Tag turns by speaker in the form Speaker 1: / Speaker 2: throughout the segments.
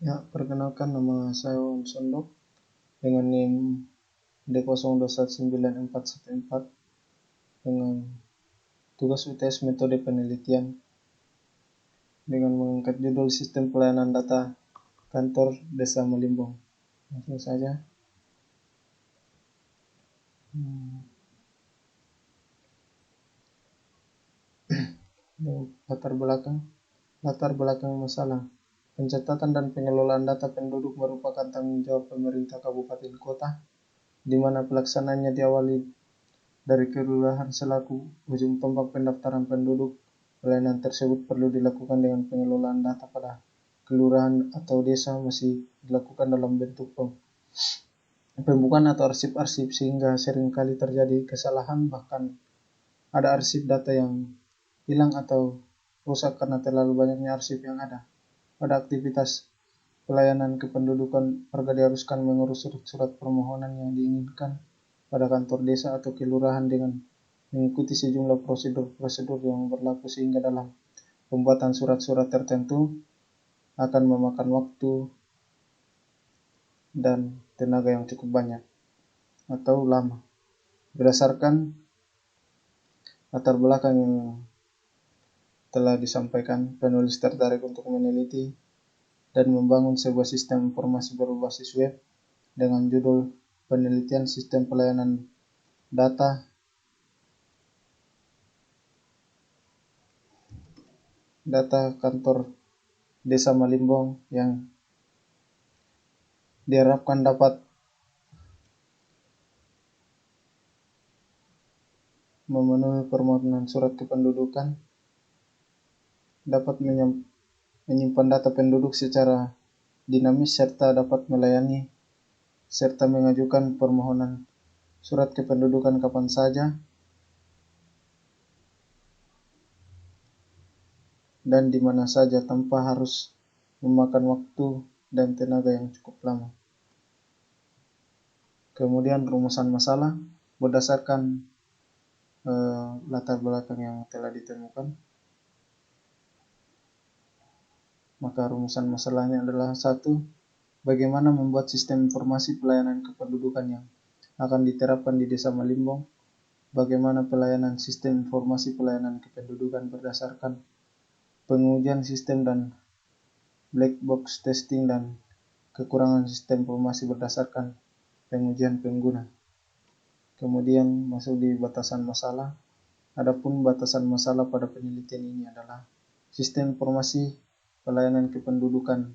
Speaker 1: Ya, perkenalkan nama saya Wan Sondok dengan NIM D02191414 dengan tugas UTS metode penelitian dengan mengangkat judul Sistem Pelayanan Data Kantor Desa Malimbong. Langsung saja. Latar belakang masalah. Pencatatan dan pengelolaan data penduduk merupakan tanggung jawab pemerintah kabupaten kota, di mana pelaksanaannya diawali dari kelurahan selaku ujung tombak pendaftaran penduduk. Pelayanan tersebut perlu dilakukan dengan pengelolaan data pada kelurahan atau desa masih dilakukan dalam bentuk pembukaan atau arsip-arsip, sehingga seringkali terjadi kesalahan, bahkan ada arsip data yang hilang atau rusak karena terlalu banyaknya arsip yang ada. Pada aktivitas pelayanan kependudukan, warga diharuskan mengurus surat-surat permohonan yang diinginkan pada kantor desa atau kelurahan dengan mengikuti sejumlah prosedur-prosedur yang berlaku, sehingga dalam pembuatan surat-surat tertentu akan memakan waktu dan tenaga yang cukup banyak atau lama. Berdasarkan latar belakang yang telah disampaikan, penulis tertarik untuk meneliti dan membangun sebuah sistem informasi berbasis web dengan judul Penelitian Sistem Pelayanan Data Kantor Desa Malimbong, yang diharapkan dapat memenuhi permohonan surat kependudukan, dapat menyimpan data penduduk secara dinamis, serta dapat melayani serta mengajukan permohonan surat kependudukan kapan saja dan di mana saja tanpa harus memakan waktu dan tenaga yang cukup lama. Kemudian rumusan masalah berdasarkan latar belakang yang telah ditemukan. Maka rumusan masalahnya adalah: 1. Bagaimana membuat sistem informasi pelayanan kependudukan yang akan diterapkan di Desa Malimbong? Bagaimana pelayanan sistem informasi pelayanan kependudukan berdasarkan pengujian sistem dan black box testing dan kekurangan sistem informasi berdasarkan pengujian pengguna. Kemudian masuk di batasan masalah. Adapun batasan masalah pada penelitian ini adalah: sistem informasi pelayanan kependudukan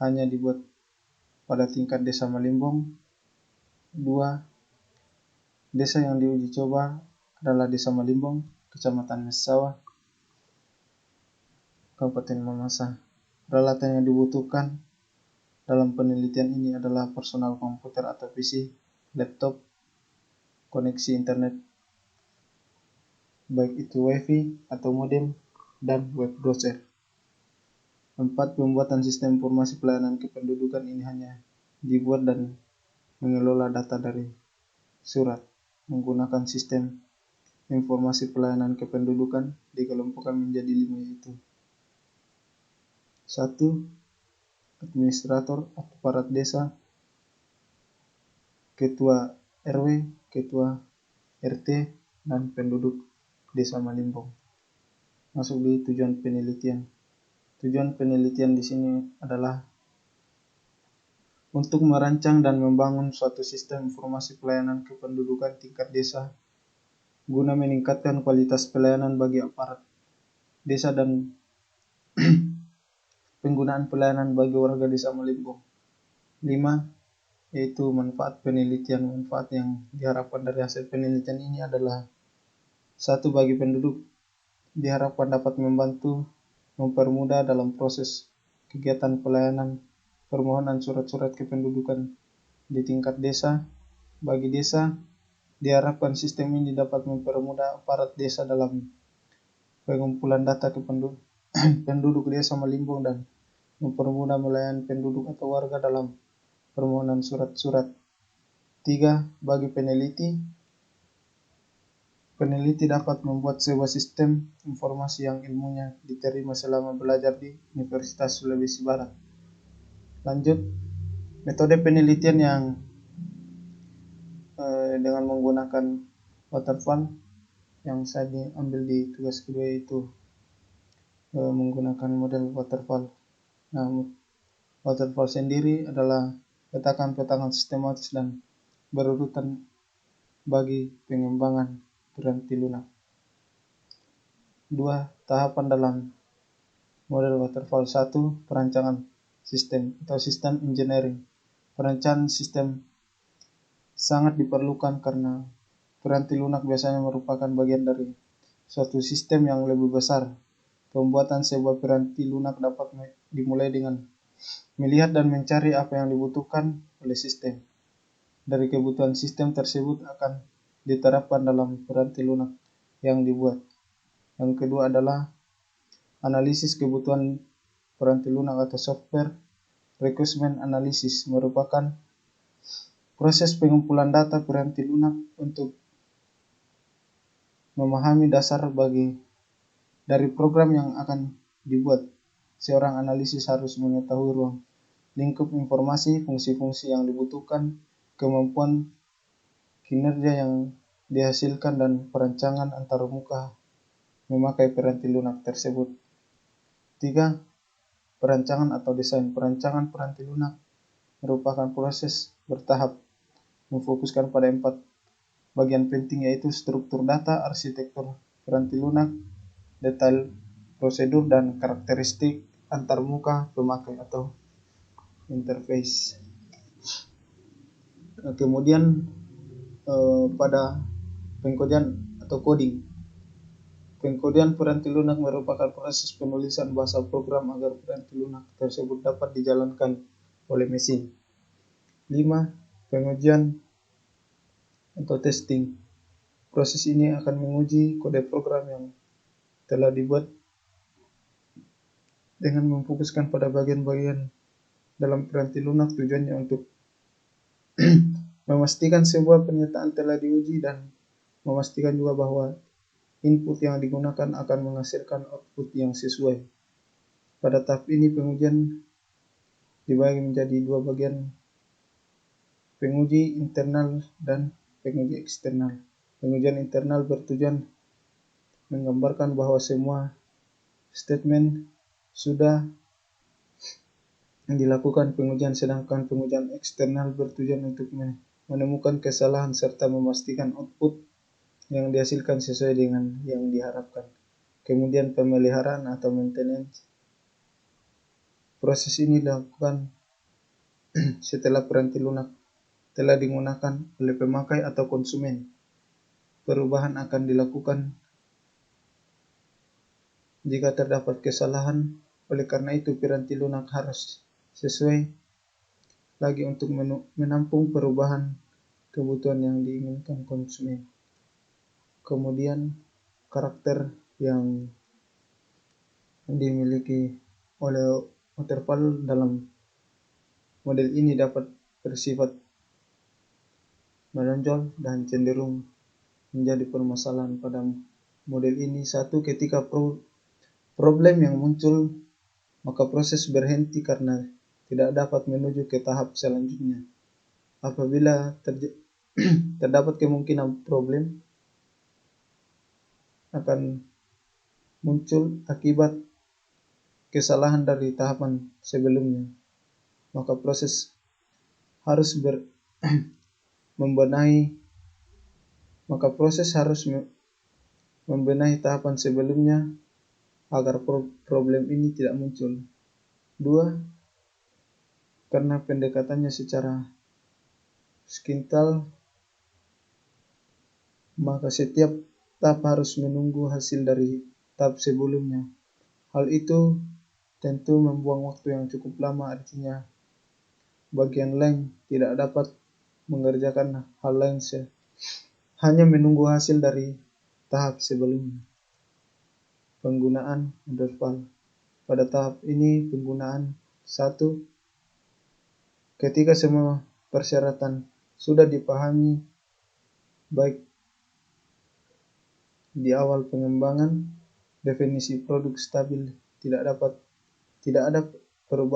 Speaker 1: hanya dibuat pada tingkat Desa Malimbong. 2. Desa yang diuji coba adalah Desa Malimbong, Kecamatan Messawa, Kabupaten Mamasa. Peralatan yang dibutuhkan dalam penelitian ini adalah personal komputer atau PC, laptop, koneksi internet, baik itu WiFi atau modem, dan web browser. 4. Pembuatan sistem informasi pelayanan kependudukan ini hanya dibuat dan mengelola data dari surat menggunakan sistem informasi pelayanan kependudukan dikelompokkan menjadi 5, yaitu: 1. Administrator atau aparat desa, ketua RW, ketua RT, dan penduduk Desa Malimbong. Masuk di tujuan penelitian. Tujuan penelitian di sini adalah untuk merancang dan membangun suatu sistem informasi pelayanan kependudukan tingkat desa guna meningkatkan kualitas pelayanan bagi aparat desa dan penggunaan pelayanan bagi warga Desa Malimbong. 5. Yaitu manfaat penelitian. Manfaat yang diharapkan dari hasil penelitian ini adalah: 1. Bagi penduduk, diharapkan dapat membantu mempermudah dalam proses kegiatan pelayanan permohonan surat-surat kependudukan di tingkat desa. Bagi desa, diharapkan sistem ini dapat mempermudah aparat desa dalam pengumpulan data penduduk Desa Malimbong dan mempermudah melayani penduduk atau warga dalam permohonan surat-surat. 3. Bagi peneliti dapat membuat sebuah sistem informasi yang ilmunya diterima selama belajar di Universitas Sulawesi Barat. Lanjut, metode penelitian yang dengan menggunakan waterfall yang saya ambil di tugas kedua itu menggunakan model waterfall. Nah, waterfall sendiri adalah petakan-petakan sistematis dan berurutan bagi pengembangan piranti lunak. 2. Tahapan dalam model waterfall. 1. Perancangan sistem atau sistem engineering. Perencanaan sistem sangat diperlukan karena piranti lunak biasanya merupakan bagian dari suatu sistem yang lebih besar. Pembuatan sebuah piranti lunak dapat dimulai dengan melihat dan mencari apa yang dibutuhkan oleh sistem. Dari kebutuhan sistem tersebut akan diterapkan dalam piranti lunak yang dibuat. Yang kedua adalah analisis kebutuhan piranti lunak atau software requirement analysis, merupakan proses pengumpulan data piranti lunak untuk memahami dasar dari program yang akan dibuat. Seorang analisis harus mengetahui ruang lingkup informasi, fungsi-fungsi yang dibutuhkan, kemampuan kinerja yang dihasilkan, dan perancangan antarmuka memakai piranti lunak tersebut. 3. Perancangan atau desain. Perancangan piranti lunak merupakan proses bertahap, memfokuskan pada 4 bagian penting, yaitu struktur data, arsitektur piranti lunak, detail prosedur, dan karakteristik antarmuka pemakai atau interface. Kemudian pada pengkodian atau coding. Pengkodian piranti lunak merupakan proses penulisan bahasa program agar piranti lunak tersebut dapat dijalankan oleh mesin. 5. Pengujian atau testing. Proses ini akan menguji kode program yang telah dibuat dengan memfokuskan pada bagian-bagian dalam piranti lunak. Tujuannya untuk memastikan sebuah pernyataan telah diuji dan memastikan juga bahwa input yang digunakan akan menghasilkan output yang sesuai. Pada tahap ini pengujian dibagi menjadi 2 bagian, penguji internal dan penguji eksternal. Pengujian internal bertujuan menggambarkan bahwa semua statement sudah dilakukan pengujian, sedangkan pengujian eksternal bertujuan untuk menemukan kesalahan serta memastikan output yang dihasilkan sesuai dengan yang diharapkan. Kemudian pemeliharaan atau maintenance. Proses ini dilakukan setelah piranti lunak telah digunakan oleh pemakai atau konsumen. Perubahan akan dilakukan jika terdapat kesalahan. Oleh karena itu piranti lunak harus sesuai lagi untuk menampung perubahan kebutuhan yang diinginkan konsumen. Kemudian karakter yang dimiliki oleh waterfall dalam model ini dapat bersifat menonjol dan cenderung menjadi permasalahan pada model ini. 1. Ketika problem yang muncul, maka proses berhenti karena tidak dapat menuju ke tahap selanjutnya. Apabila terdapat kemungkinan problem akan muncul akibat kesalahan dari tahapan sebelumnya, maka proses harus membenahi tahapan sebelumnya agar problem ini tidak muncul. 2. Karena pendekatannya secara skintal, maka setiap tahap harus menunggu hasil dari tahap sebelumnya. Hal itu tentu membuang waktu yang cukup lama, artinya bagian lain tidak dapat mengerjakan hal lain, hanya menunggu hasil dari tahap sebelumnya. Penggunaan waterfall. Pada tahap ini penggunaan 1. Ketika semua persyaratan sudah dipahami baik di awal pengembangan, definisi produk stabil, tidak ada perubahan